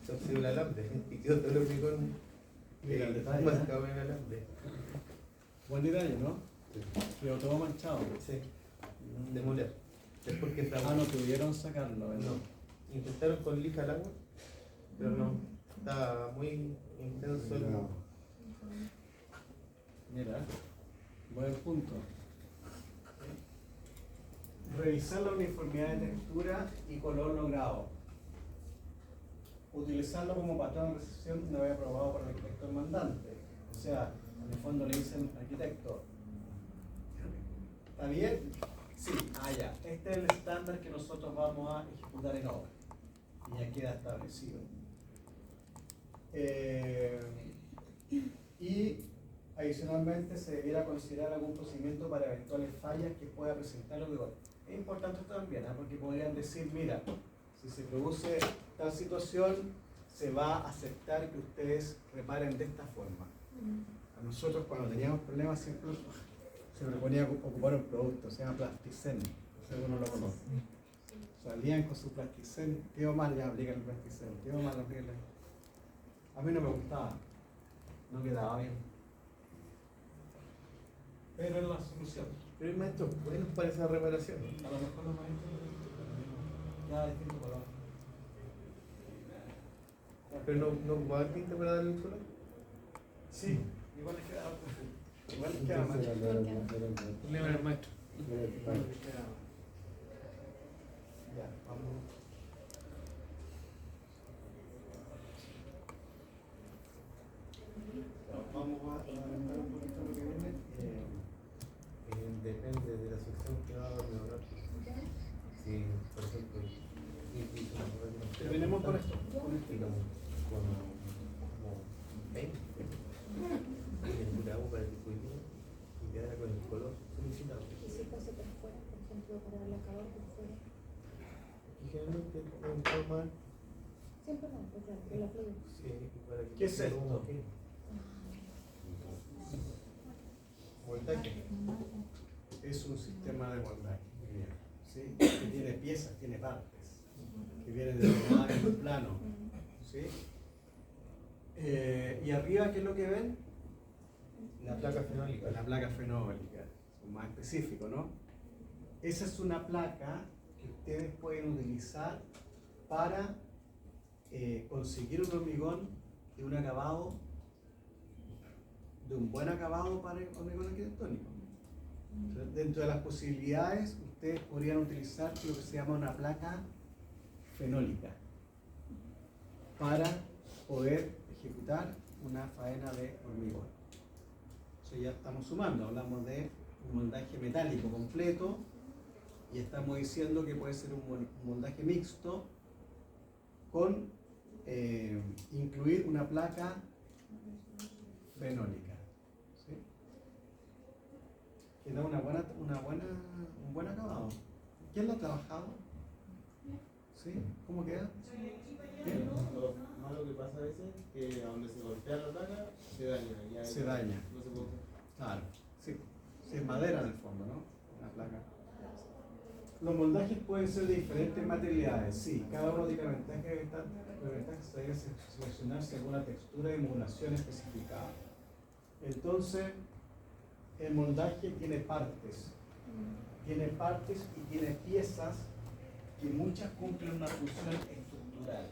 Se oxidó el alambre y quedó todo el hormigón Mira el detalle, mascado en el alambre. Buen detalle, ¿no? Quedó todo manchado. Sí, demoler. Es porque No pudieron sacarlo, ¿verdad? no. Intentaron con lija al agua, pero no. Estaba muy intenso el agua. Mira, buen punto. Revisar la uniformidad de textura y color logrado. Utilizarlo como patrón de recepción una vez aprobado por el arquitecto demandante. O sea, en el fondo le dicen arquitecto, ¿está bien? Sí, ya. Este es el estándar que nosotros vamos a ejecutar en obra. Y ya queda establecido. Y adicionalmente se debiera considerar algún procedimiento para eventuales fallas que pueda presentar el hormigón. Es importante esto también, porque podrían decir, mira, si se produce tal situación, se va a aceptar que ustedes reparen de esta forma. A nosotros cuando teníamos problemas siempre se proponía ocupar un producto, se llama Plasticen. según no lo conocen. Salían con su plasticén, Tío Omar ya aplica el plasticén, Tío Omar lo aplica el... A mí no me gustaba, no quedaba bien. Pero es la solución. Pero el maestro es bueno para esa reparación. A lo mejor los maestros ya distinto color. Pero no va a haber tinta para darle el color. Sí, igual les queda igual les queda mal. Problema del maestro. Igual les queda mal. Ya, vamos. Vamos a adelantar un poquito lo que viene. Depende de la sección que va a mejorar. Si, por ejemplo, Terminemos con esto. Con esto. digamos, como 20. En pura agua para el cuello y quedara con el color solicitado. Y si fuese por fuera, por ejemplo, para el acabado por fuera. Y generalmente un poco más. Siempre no, pues claro, de la flor. Sí, para que ¿Qué es quede esto? como que- Voltaje. Es un sistema de moldaje, muy bien, ¿sí? Que tiene piezas, tiene partes, que vienen denominadas en un plano, ¿sí? Y arriba, ¿qué es lo que ven? La placa fenólica. La placa fenólica, más específico, ¿no? Esa es una placa que ustedes pueden utilizar para conseguir un hormigón de un acabado, de un buen acabado para el hormigón arquitectónico. Entonces, dentro de las posibilidades, ustedes podrían utilizar lo que se llama una placa fenólica para poder ejecutar una faena de hormigón. Eso ya estamos sumando, hablamos de un moldaje metálico completo y estamos diciendo que puede ser un moldaje mixto con incluir una placa fenólica. ¿Sí? Que da un buen acabado. ¿Quién lo ha trabajado? ¿Sí? ¿Cómo queda? ¿Bien? Lo malo que pasa a veces es que a donde se golpea la placa se daña. Ya Se daña. No se puede. Claro, sí. Sí, es madera en el fondo, ¿no? Una placa. Los moldajes pueden ser de diferentes materialidades, sí. Cada uno tiene ventajas se debe seleccionar según la textura y modulación especificada. Entonces, el moldaje tiene partes y tiene piezas que muchas cumplen una función estructural.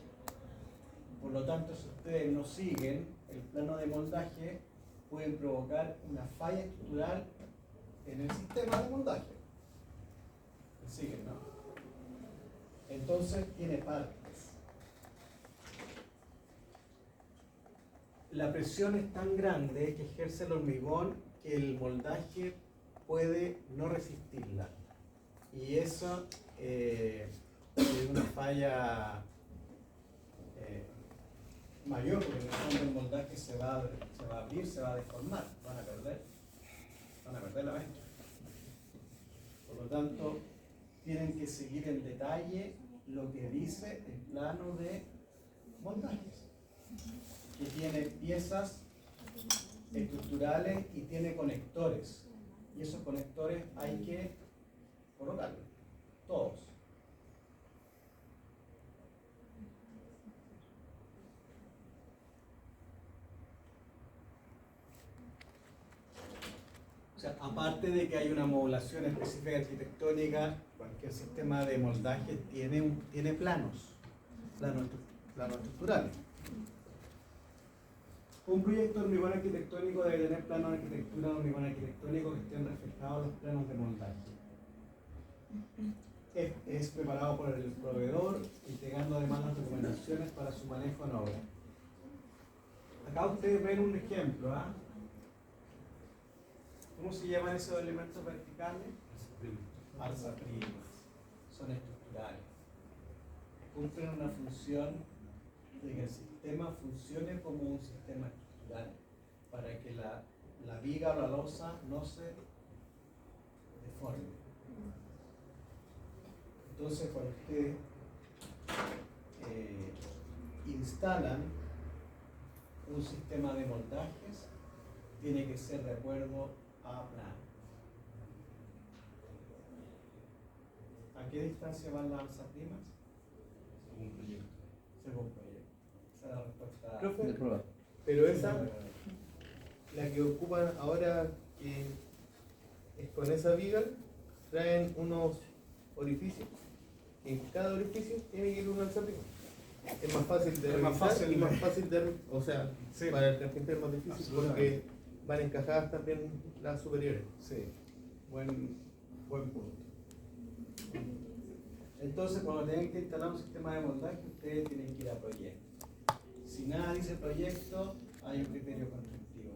Por lo tanto, si ustedes no siguen el plano de moldaje, pueden provocar una falla estructural en el sistema de moldaje. ¿Me siguen, no? Entonces, tiene partes. La presión es tan grande que ejerce el hormigón que el moldaje puede no resistirla. Y eso es una falla mayor, porque en el fondo el moldaje se va a abrir, se va a deformar, van a perder la venta. Por lo tanto, tienen que seguir en detalle lo que dice el plano de moldajes, que tiene piezas estructurales y tiene conectores. Y esos conectores hay que colocarlos, todos. O sea, aparte de que hay una modulación específica arquitectónica, cualquier sistema de moldaje tiene planos estructurales. Un proyecto de hormigón arquitectónico debe tener planos de arquitectura de hormigón arquitectónico que estén reflejados en los planos de moldaje. Es preparado por el proveedor, entregando además las recomendaciones para su manejo en obra. Acá ustedes ven un ejemplo, ¿ah? ¿Cómo se llaman esos elementos verticales? Alzaprimas. Son estructurales. Cumplen una función de que el sistema funcione como un sistema estructural, para que la viga o la losa no se deforme. Entonces, cuando ustedes instalan un sistema de moldajes, tiene que ser de acuerdo a plano. ¿A qué distancia van las alzaprimas? Según proyecto. Según proyecto. Esa es la respuesta. Profe, De prueba. pero esa, la que ocupan ahora, que es con esa viga, traen unos orificios. En cada orificio tiene que ir un alzaprima. Es más fácil de Es más revisar fácil y de- más fácil de, o sea, Sí. para el carpintero es más difícil Absolutamente. porque van encajadas también las superiores. Sí, buen punto. Entonces, cuando tengan que instalar un sistema de moldaje, ustedes tienen que ir a proyecto. Si nada dice proyecto, hay un criterio constructivo.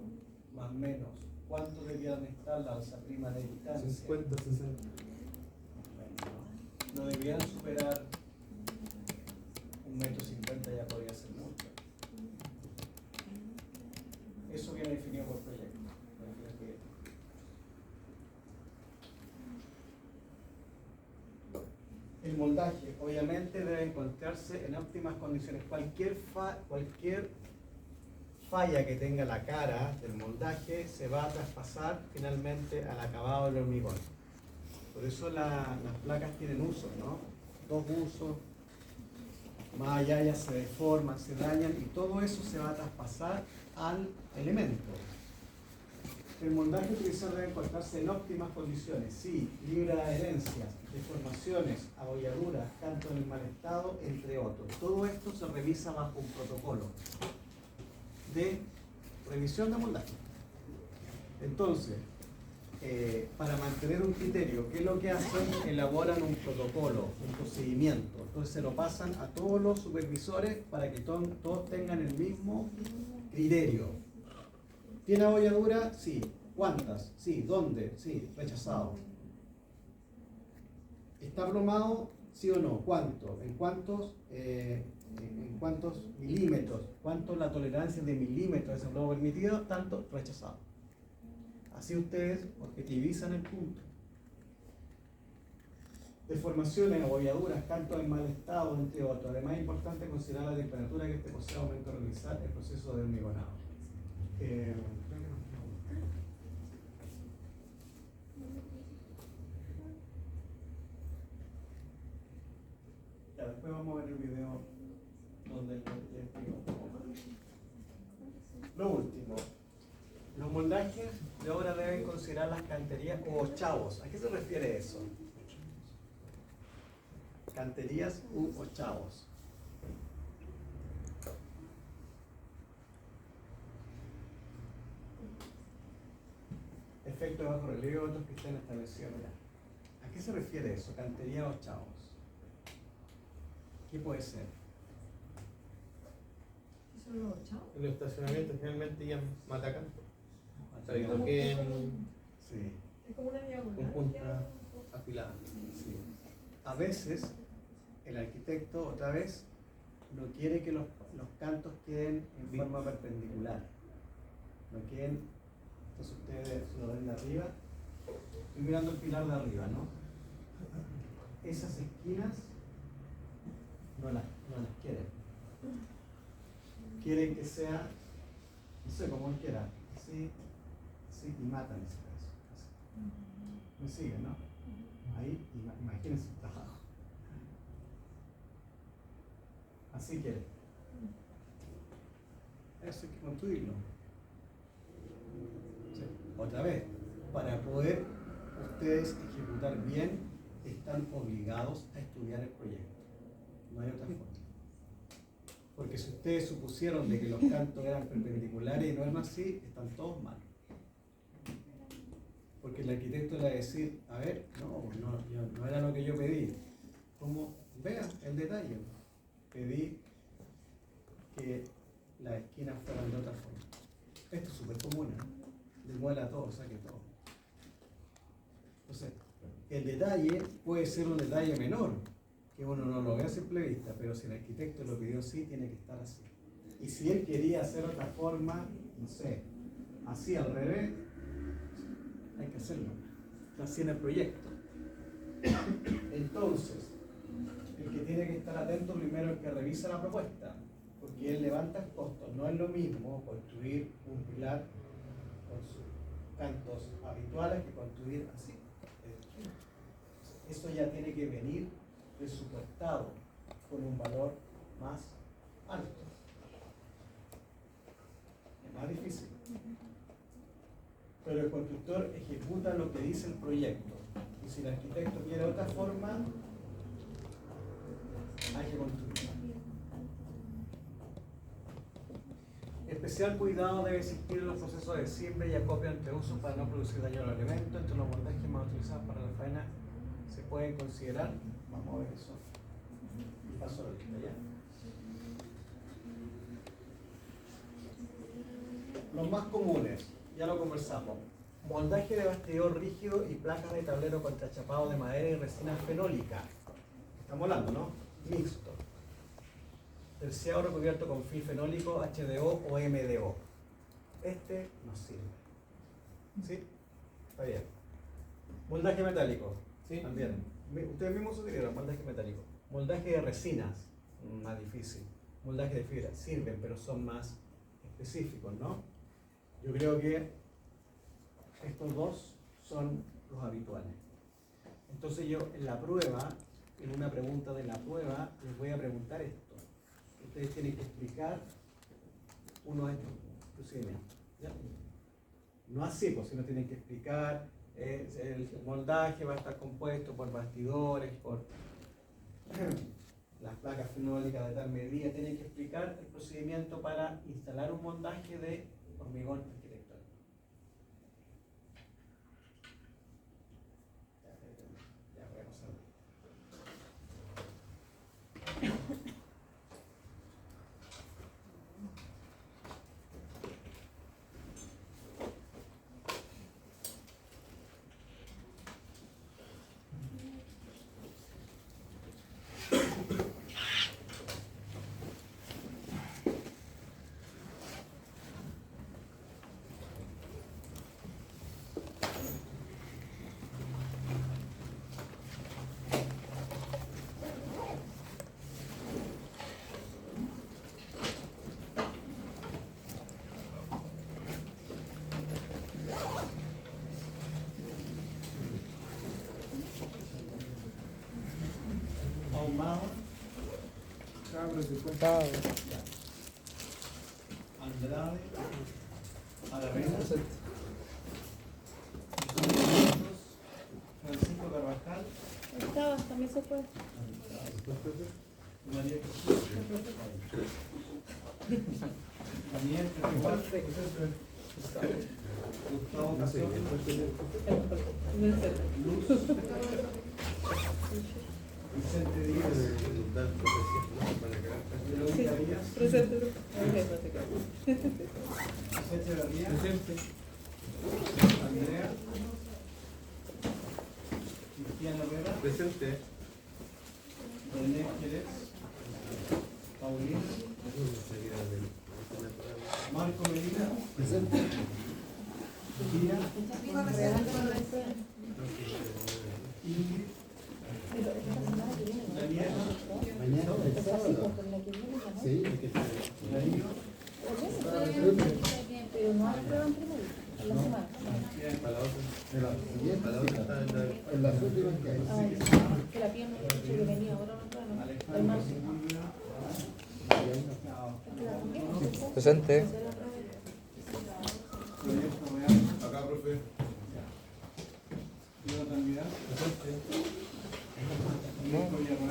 Más o menos, ¿cuánto debían estar la alzaprima de distancia? 50, 60. No debían superar 1,50 m, ya podría ser mucho. Eso viene definido por proyecto. Lo define el proyecto. El moldaje, obviamente, debe encontrarse en óptimas condiciones. Cualquier falla que tenga la cara del moldaje se va a traspasar finalmente al acabado del hormigón. Por eso las placas tienen usos, ¿no? 2 usos, más allá ya se deforman, se dañan y todo eso se va a traspasar al elemento. El moldaje utilizado debe encontrarse en óptimas condiciones, sí, libre de adherencias, deformaciones, abolladuras, canto en mal estado, entre otros. Todo esto se revisa bajo un protocolo de revisión de moldaje. Entonces, para mantener un criterio, ¿qué es lo que hacen? Elaboran un protocolo, un procedimiento. Entonces se lo pasan a todos los supervisores para que todos tengan el mismo criterio. ¿Tiene abolladura? Sí. ¿Cuántas? Sí. ¿Dónde? Sí. Rechazado. ¿Está plomado? ¿Sí o no? ¿Cuánto? ¿En cuántos milímetros? ¿Cuánto la tolerancia de milímetros es el plomo permitido? Tanto. Rechazado. Así ustedes objetivizan el punto. Deformaciones, abolladuras, cantos en mal estado, entre otros. Además es importante considerar la temperatura que posee al momento de realizar el proceso de hormigonado. Ya, después vamos a ver el video donde les explico un poco más. Lo último. Los moldajes de obra deben considerar las canterías o ochavos. ¿A qué se refiere eso? Canterías u ochavos. Efecto de bajo relieve o otros que estén establecidos. ¿A qué se refiere eso? Cantería o ochavos. ¿Qué puede ser? ¿Eso lo he echado? En los estacionamientos generalmente ya matacan. Sabiendo que Sí. Es como una diagonal. con punta afilada. Sí. A veces el arquitecto, otra vez, no quiere que los cantos queden en forma perpendicular. No queden, entonces ustedes lo ven de arriba, estoy mirando el pilar de arriba, ¿no? Esas esquinas no las quieren. Quieren que sea, no sé, como él quiera, así, y matan ese pedazo. Así. ¿Me siguen, no? Ahí, imagínense el trabajo. Así quiere. Eso hay que construirlo. Sí. Otra vez, para poder ustedes ejecutar bien, están obligados a estudiar el proyecto. No hay otra forma. Porque si ustedes supusieron de que los cantos eran perpendiculares y no eran así, están todos mal. Porque el arquitecto le va a decir, a ver, no era lo que yo pedí. Como, vea el detalle. Pedí que las esquinas fueran de otra forma. Esto es súper común, ¿no? Demuela todo, saque todo. Entonces, el detalle puede ser un detalle menor, que uno no lo ve a simple vista, pero si el arquitecto lo pidió así, tiene que estar así. Y si él quería hacer otra forma, no sé, así al revés, hay que hacerlo. Así en el proyecto. Entonces, el que tiene que estar atento primero es el que revisa la propuesta, porque él levanta costos. No es lo mismo construir un pilar con sus cantos habituales que construir así. eso ya tiene que venir presupuestado con un valor más alto. Es más difícil. Pero el constructor ejecuta lo que dice el proyecto. Y si el arquitecto quiere otra forma, hay que construir. Especial cuidado debe existir en los procesos de siembra y acopio entre usos para no producir daño al elemento. Entre los moldajes más utilizados para la faena se pueden considerar, vamos a ver eso, y paso a la lista ya. Los más comunes, ya lo conversamos: moldaje de bastidor rígido y placas de tablero contrachapado de madera y resina fenólica. Estamos hablando, ¿no? Mixto. Terciado recubierto con film fenólico, HDO o MDO. Este nos sirve. ¿Sí? Está bien. Moldaje metálico. Sí. También. Ustedes mismos sugirieron moldaje metálico. Moldaje de resinas, más difícil. Moldaje de fibra, sirven, pero son más específicos, ¿no? Yo creo que estos dos son los habituales. Entonces yo en la prueba, en una pregunta de la prueba, les voy a preguntar esto. Ustedes tienen que explicar uno de estos procedimientos. ¿Ya? No así, pues, sino tienen que explicar el moldaje va a estar compuesto por bastidores, por las placas fenólicas de tal medida. Tienen que explicar el procedimiento para instalar un moldaje de hormigón arquitectónico. Ya voy a pasar. Ahumado. Cabros de cuenta. Chao. Andrade, Aravena, Francisco Carvajal, Estaba, también se fue. María Jesús, Daniel Carvajal, Gustavo Casón, Luz, Vicente Díaz, Verónica Díaz, Presente. Vicente García, Presente. Andrea, Cristiana Herrera, Presente. René Jerez, Paulina, Marco Medina, Presente. Guía, Ingrid, Pero esta semana que viene, ¿no? Daniela, Mañana el sábado. Con la que viene, ¿no? Sí, Darío, Pero no hay prueba en primero, en la semana. Para la otra. en la siguiente, Para la otra está en la- en las últimas que hay. Que la pierna me ha dicho que venía ahora no plano. El Alejandro martes. Silva, Presente. Proyecto Real, Acá, profe. Jonathan Vidal, No. Victoria Real.